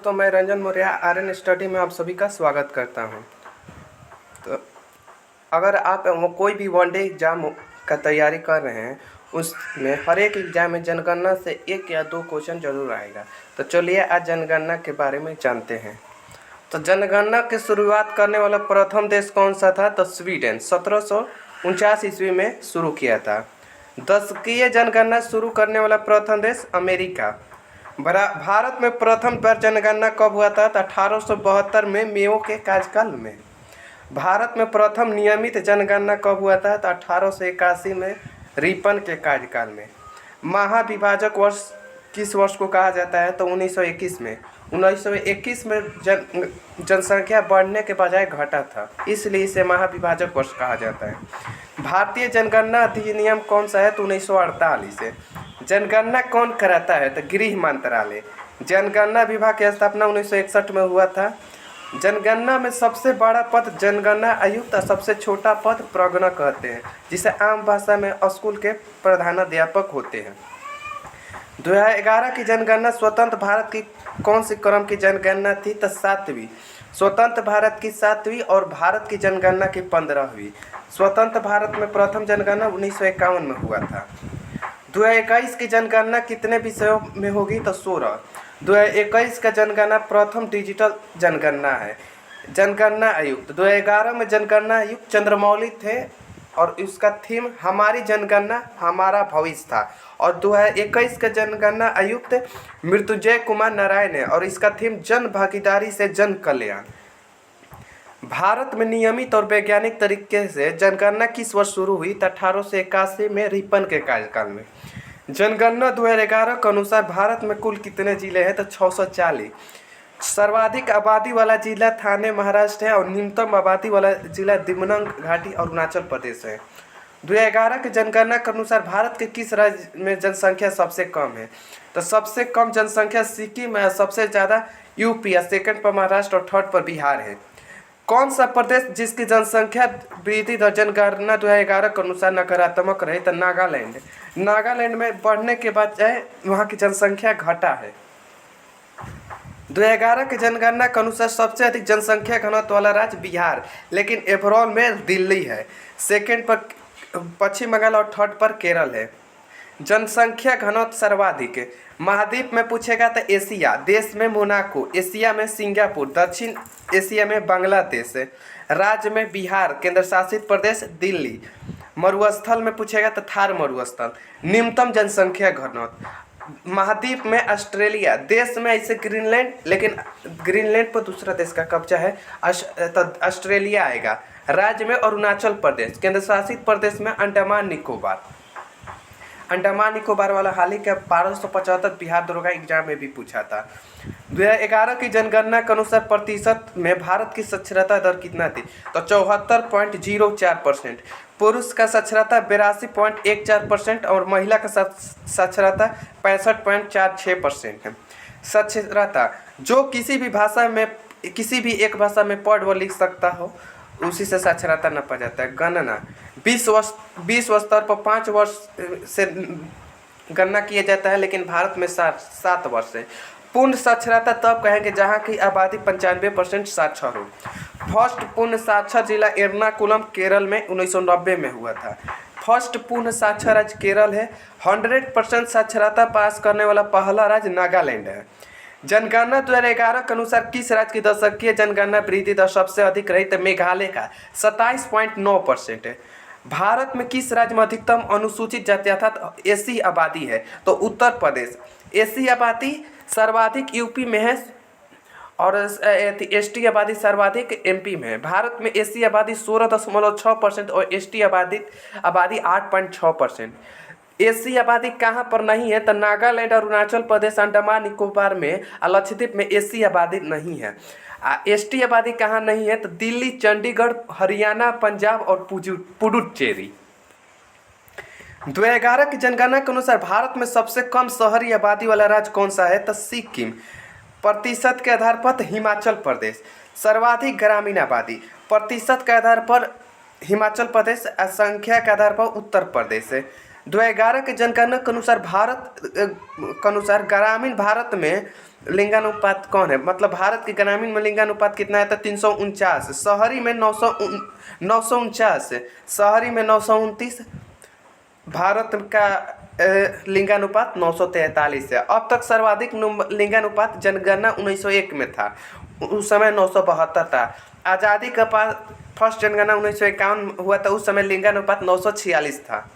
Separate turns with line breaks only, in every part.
दोस्तों, मैं रंजन मौर्य आर्यन स्टडी में आप सभी का स्वागत करता हूं। तो अगर आप कोई भी वनडे एग्ज़ाम का तैयारी कर रहे हैं, उसमें हर एक एग्ज़ाम में जनगणना से एक या दो क्वेश्चन जरूर आएगा। तो चलिए आज जनगणना के बारे में जानते हैं। तो जनगणना की शुरुआत करने वाला प्रथम देश कौन सा था? तो स्वीडन 1749 ईस्वी में शुरू किया था। दशकीय जनगणना शुरू करने वाला प्रथम देश अमेरिका। भारत में प्रथम बार जनगणना कब हुआ था? तो 1872 में मेयो के कार्यकाल में। भारत में प्रथम नियमित जनगणना कब हुआ था? तो 1881 में रिपन के कार्यकाल में। महाविभाजक वर्ष किस वर्ष को कहा जाता है? तो 1921 में। 1921 में जनसंख्या बढ़ने के बजाय घटा था, इसलिए इसे महाविभाजक वर्ष कहा जाता है। भारतीय जनगणना अधिनियम कौन सा है? तो 1948 है। जनगणना कौन कराता है? तो गृह मंत्रालय। जनगणना विभाग की स्थापना 1961 में हुआ था। जनगणना में सबसे बड़ा पद जनगणना आयुक्त और सबसे छोटा पद प्रगणक कहते हैं, जिसे आम भाषा में स्कूल के प्रधानाध्यापक होते हैं। 2011 की जनगणना स्वतंत्र भारत की कौन सी क्रम की जनगणना थी? तो 7वीं। स्वतंत्र भारत की 7वीं और भारत की जनगणना की 15वीं। स्वतंत्र भारत में प्रथम जनगणना 1951 में हुआ था। 2021 की जनगणना कितने विषयों में होगी? तो 16। 2021 का जनगणना प्रथम डिजिटल जनगणना है। जनगणना आयुक्त 2011 में जनगणना आयुक्त चंद्रमौली थे और इसका थीम हमारी जनगणना हमारा भविष्य था। और 2021 का जनगणना आयुक्त मृत्युंजय कुमार नारायण है और इसका थीम जन भागीदारी से जन कल्याण। भारत में नियमित और वैज्ञानिक तरीके से जनगणना किस वर्ष शुरू हुई? तो 1881 में रिपन के कार्यकाल में। जनगणना 2011 के अनुसार भारत में कुल कितने जिले हैं? तो 640। सर्वाधिक आबादी वाला जिला थाने महाराष्ट्र है और न्यूनतम आबादी वाला जिला दिमनंग घाटी अरुणाचल प्रदेश है। 2011 के जनगणना के अनुसार भारत के किस राज्य में जनसंख्या सबसे कम है? तो सबसे कम जनसंख्या सिक्किम है, सबसे ज़्यादा यूपी है, सेकंड पर महाराष्ट्र और थर्ड पर बिहार है। कौन सा प्रदेश जिसकी जनसंख्या वृद्धि दर जनगणना 2011 के अनुसार नकारात्मक रहे? तो नागालैंड। नागालैंड में बढ़ने के बजाय वहाँ की जनसंख्या घटा है। 2011 की जनगणना के अनुसार सबसे अधिक जनसंख्या घनत्व वाला राज्य बिहार, लेकिन ओवरऑल में दिल्ली है, सेकंड पर पश्चिम बंगाल और थर्ड पर केरल है। जनसंख्या घनत्व सर्वाधिक है। महाद्वीप में पूछेगा तो एशिया, देश में मोनाको, एशिया में सिंगापुर, दक्षिण एशिया में बांग्लादेश है, राज्य में बिहार, केंद्र शासित प्रदेश दिल्ली। मरुस्थल में पूछेगा तो थार मरुस्थल। न्यूनतम जनसंख्या घनत्व महाद्वीप में ऑस्ट्रेलिया, देश में ऐसे ग्रीनलैंड, लेकिन ग्रीनलैंड पर दूसरा देश का कब्जा है, तो ऑस्ट्रेलिया आएगा। राज्य में अरुणाचल प्रदेश, केंद्र शासित प्रदेश में अंडमान निकोबार। अंडमान निकोबार वाला हाल ही के 1275 बिहार दरोगा एग्जाम में भी पूछा था। 2011 की जनगणना के अनुसार प्रतिशत में भारत की साक्षरता दर कितना थी? तो 74.04%। पुरुष का साक्षरता 82.14% और महिला का साक्षरता 65.46% है। साक्षरता जो किसी भी भाषा में किसी भी एक भाषा में पढ़ व लिख सकता हो, उसी से साक्षरता नापा जाता है। गणना विश्व स्तर पर 5 वर्ष से गणना किया जाता है, लेकिन भारत में 7 वर्ष है। पूर्ण साक्षरता तब कहेंगे जहाँ की आबादी 95% साक्षर हो। फर्स्ट पूर्ण साक्षर जिला एर्नाकुलम केरल में 1990 में हुआ था। फर्स्ट पूर्ण साक्षर राज्य केरल है। 100% साक्षरता पास करने वाला पहला राज्य नागालैंड है। जनगणना 2011 के अनुसार किस राज्य की दशकीय जनगणना वृद्धि दर सबसे अधिक रही? तो मेघालय का 27.9% है। भारत में किस राज्य में अधिकतम अनुसूचित जाति अर्थात एसी आबादी है? तो उत्तर प्रदेश। एसी आबादी सर्वाधिक यूपी में है और एसटी आबादी सर्वाधिक एमपी में है। भारत में एसी आबादी 16.6% और एसटी आबादी 8.6%। एसी आबादी कहाँ पर नहीं है? तो नागालैंड, अरुणाचल प्रदेश, अंडमान निकोबार में, और लक्षद्वीप में एसी आबादी नहीं है। एसटी आबादी कहाँ नहीं है? तो दिल्ली, चंडीगढ़, हरियाणा, पंजाब और पुडुचेरी। 2011 की जनगणना के अनुसार भारत में सबसे कम शहरी आबादी वाला राज्य कौन सा है? तो सिक्किम। प्रतिशत के आधार पर हिमाचल प्रदेश। सर्वाधिक ग्रामीण आबादी प्रतिशत के आधार पर हिमाचल प्रदेश, संख्या के आधार पर उत्तर प्रदेश है। 2011 के जनगणना के अनुसार ग्रामीण भारत में लिंगानुपात कौन है, मतलब भारत के ग्रामीण में लिंगानुपात कितना है तो 349, शहरी में 949, शहरी में 929, भारत का लिंगानुपात 943 है। अब तक सर्वाधिक लिंगानुपात जनगणना 1901 में था, उस समय 972 था। आज़ादी का फर्स्ट जनगणना 1951 हुआ था, उस समय लिंगानुपात 946 था।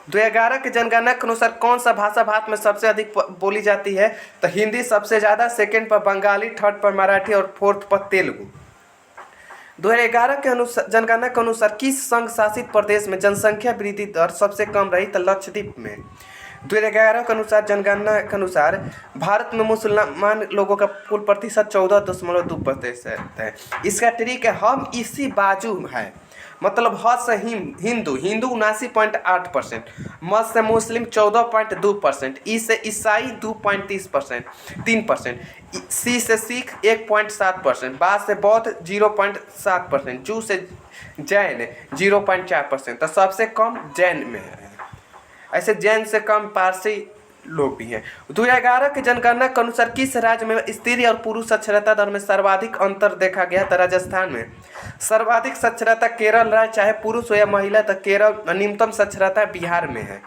2011 की जनगणना के अनुसार कौन सा भाषा भारत में सबसे अधिक बोली जाती है तो हिंदी सबसे ज़्यादा, सेकंड पर बंगाली, थर्ड पर मराठी और फोर्थ पर तेलुगु। 2011 के अनुसार जनगणना के अनुसार किस संघ शासित प्रदेश में जनसंख्या वृद्धि दर सबसे कम रही तो लक्षद्वीप में। 2011 के अनुसार जनगणना के अनुसार भारत में मुसलमान लोगों का कुल प्रतिशत 14.2% है। इसका ट्रिक है हम इसी बाजू है, मतलब ह से हिंदू 79.8%, म से मुस्लिम 14.2%, ई से ईसाई 2.3%, सी से सिख 1.7%, बा से बौद्ध 0.7%, जू से जैन 0.4%। तो सबसे कम जैन में है, ऐसे जैन से कम पारसी लोग भी हैं। 2011 की जनगणना के अनुसार किस राज्य में स्त्री और पुरुष साक्षरता दर में सर्वाधिक अंतर देखा गया तो राजस्थान में। सर्वाधिक साक्षरता केरल राज्य, चाहे पुरुष हो या महिला, तो केरल। निम्नतम साक्षरता बिहार में है।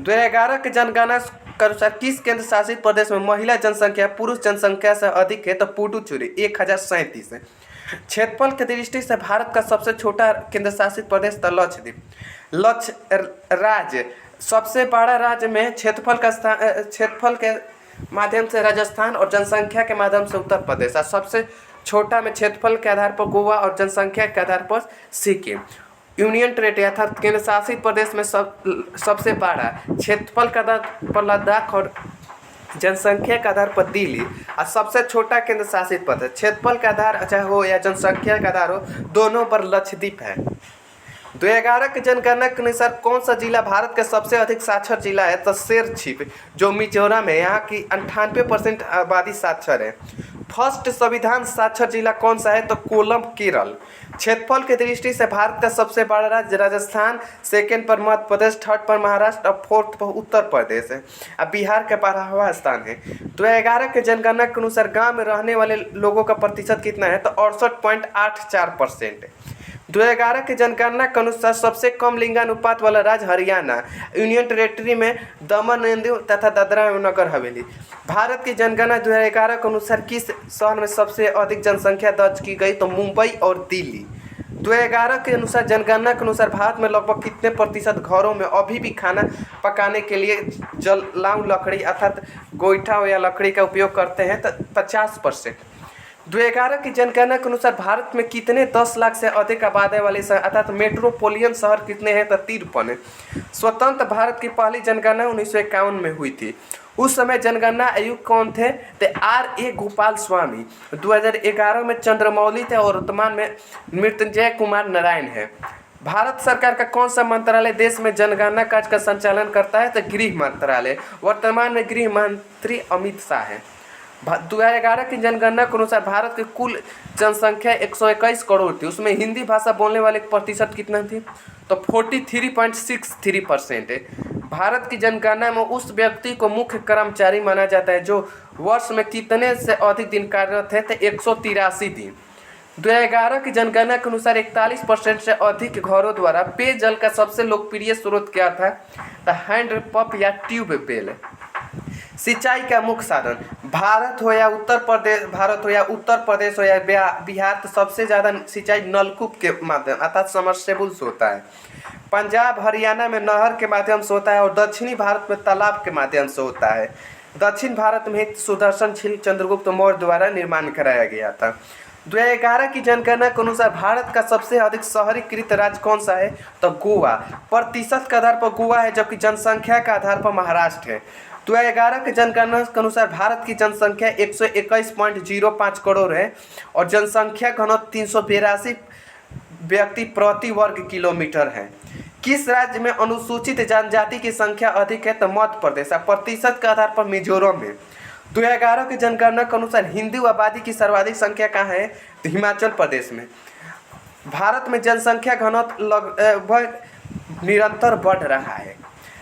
2011 की जनगणना के अनुसार किस केंद्र शासित प्रदेश में महिला जनसंख्या पुरुष जनसंख्या से अधिक है तो पुडुचेरी 1037 है। क्षेत्रफल की दृष्टि से भारत का सबसे छोटा केंद्र शासित प्रदेश तो लक्षद्वीप। राज्य सबसे बड़ा राज्य में क्षेत्रफल के माध्यम से राजस्थान और जनसंख्या के माध्यम से उत्तर प्रदेश, और सबसे छोटा में क्षेत्रफल के आधार पर गोवा और जनसंख्या के आधार पर सिक्किम। यूनियन टेरिटरी अर्थात केंद्र शासित प्रदेश में सबसे बड़ा क्षेत्रफल के आधार पर लद्दाख और जनसंख्या के आधार पर दिल्ली, और सबसे छोटा केंद्र शासित प्रदेश क्षेत्रफल के आधार चाहे हो या जनसंख्या के आधार हो, दोनों पर लक्षद्वीप है। 2011 की जनगणना के अनुसार कौन सा जिला भारत का सबसे अधिक साक्षर जिला है तो शेरछिप जो मिजोरम है, यहाँ की 98% आबादी साक्षर है। फर्स्ट संविधान साक्षर जिला कौन सा है तो कोलम केरल। क्षेत्रफल की दृष्टि से भारत का सबसे बड़ा राज्य राजस्थान, सेकंड पर मध्य प्रदेश, थर्ड पर महाराष्ट्र और फोर्थ पर उत्तर प्रदेश है। अब बिहार का 12वां स्थान है। 2011 के जनगणना के अनुसार गाँव में रहने वाले लोगों का प्रतिशत कितना है तो 68.84%। 2011 की जनगणना के अनुसार सबसे कम लिंगानुपात वाला राज्य हरियाणा। यूनियन टेरिटरी में दमन दीव तथा दादरा और नगर हवेली। भारत की जनगणना 2011 के अनुसार किस शहर में सबसे अधिक जनसंख्या दर्ज की गई तो मुंबई और दिल्ली। 2011 के अनुसार जनगणना के अनुसार भारत में लगभग कितने प्रतिशत घरों में अभी भी खाना पकाने के लिए जलाऊ लकड़ी अर्थात गोईठा या लकड़ी का उपयोग करते हैं तो 50%। 2011 की जनगणना के अनुसार भारत में कितने 10 लाख से अधिक आबादी वाले शहर अर्थात मेट्रोपोलियन शहर कितने हैं तो 53 है। स्वतंत्र भारत की पहली जनगणना 1951 में हुई थी। उस समय जनगणना आयुक्त कौन थे तो R.A. गोपाल स्वामी। 2011 में चंद्रमौली थे और वर्तमान में मृत्युंजय कुमार नारायण है। भारत सरकार का कौन सा मंत्रालय देश में जनगणना कार्य का संचालन करता है तो गृह मंत्रालय। वर्तमान में गृह मंत्री अमित शाह है। 2011 की जनगणना के अनुसार भारत की कुल जनसंख्या 121 करोड़ थी, उसमें हिंदी भाषा बोलने वाले प्रतिशत कितना थी तो 43.63% है। भारत की जनगणना में उस व्यक्ति को मुख्य कर्मचारी माना जाता है जो वर्ष में कितने से अधिक दिन कार्यरत है तो 183 दिन। 2011 की जनगणना के अनुसार 41% से अधिक घरों द्वारा पेयजल का सबसे लोकप्रिय स्रोत क्या था तो हैंडपंप या ट्यूबवेल। सिंचाई का मुख्य साधन भारत हो या उत्तर प्रदेश हो या बिहार, तो सबसे ज़्यादा सिंचाई नलकूप के माध्यम अर्थात समरसेबुल होता है। पंजाब हरियाणा में नहर के माध्यम से होता है और दक्षिणी भारत में तालाब के माध्यम से होता है। दक्षिण भारत में सुदर्शन झील चंद्रगुप्त मौर्य द्वारा निर्माण कराया गया था। 2011 की जनगणना के अनुसार भारत का सबसे अधिक शहरीकृत राज्य कौन सा है तो गोवा। प्रतिशत के आधार पर गोवा है जबकि जनसंख्या के आधार पर महाराष्ट्र है। 2011 की जनगणना के अनुसार भारत की जनसंख्या 121.05 करोड़ है और जनसंख्या घनत्व 382 व्यक्ति प्रति वर्ग किलोमीटर है। किस राज्य में अनुसूचित जनजाति की संख्या अधिक है तो मध्य प्रदेश। प्रतिशत के आधार पर मिजोरम में। 2011 की जनगणना के अनुसार हिंदू आबादी की सर्वाधिक संख्या कहाँ है तो हिमाचल प्रदेश में। भारत में जनसंख्या घनत्व लगभग निरंतर बढ़ रहा है।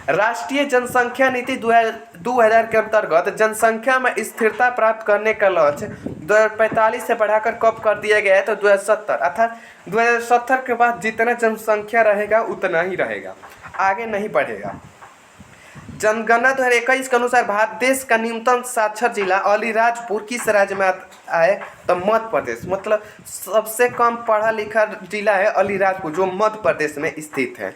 राष्ट्रीय जनसंख्या नीति 2000 के अंतर्गत जनसंख्या में स्थिरता प्राप्त करने का लक्ष्य 2045 से बढ़ाकर कब कर दिया गया है, तो 2070, अर्थात 2070 के बाद जितना जनसंख्या रहेगा उतना ही रहेगा, आगे नहीं बढ़ेगा। जनगणना 2021 के अनुसार भारत देश का न्यूनतम साक्षर जिला अलीराजपुर किस राज्य में आए, तो मध्य प्रदेश। मतलब सबसे कम पढ़ा लिखा जिला है अलीराजपुर, जो मध्य प्रदेश में स्थित है।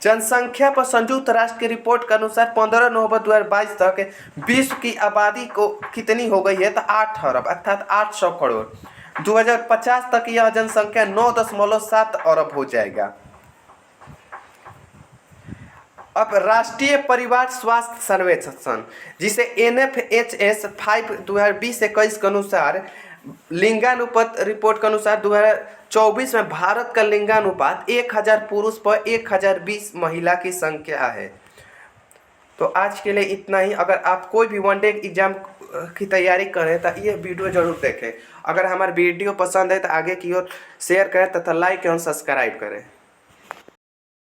जनसंख्या पर संयुक्त राष्ट्र की रिपोर्ट के अनुसार 15 नवंबर 2022 तक विश्व की आबादी को कितनी हो गई है, तो 8 अरब अर्थात 800 करोड़। 2050 तक यह जनसंख्या 9.7 अरब हो जाएगा। अब राष्ट्रीय परिवार स्वास्थ्य सर्वेक्षण जिसे NFHS 5 2020-21 के अनुसार लिंगानुपात रिपोर्ट के अनुसार 2024 में भारत का लिंगानुपात 1000 पुरुष पर 1020 महिला की संख्या है। तो आज के लिए इतना ही। अगर आप कोई भी वनडे एग्जाम की तैयारी करें तो ये वीडियो जरूर देखें। अगर हमारा वीडियो पसंद है तो आगे की ओर शेयर करें तथा लाइक एवं सब्सक्राइब करें।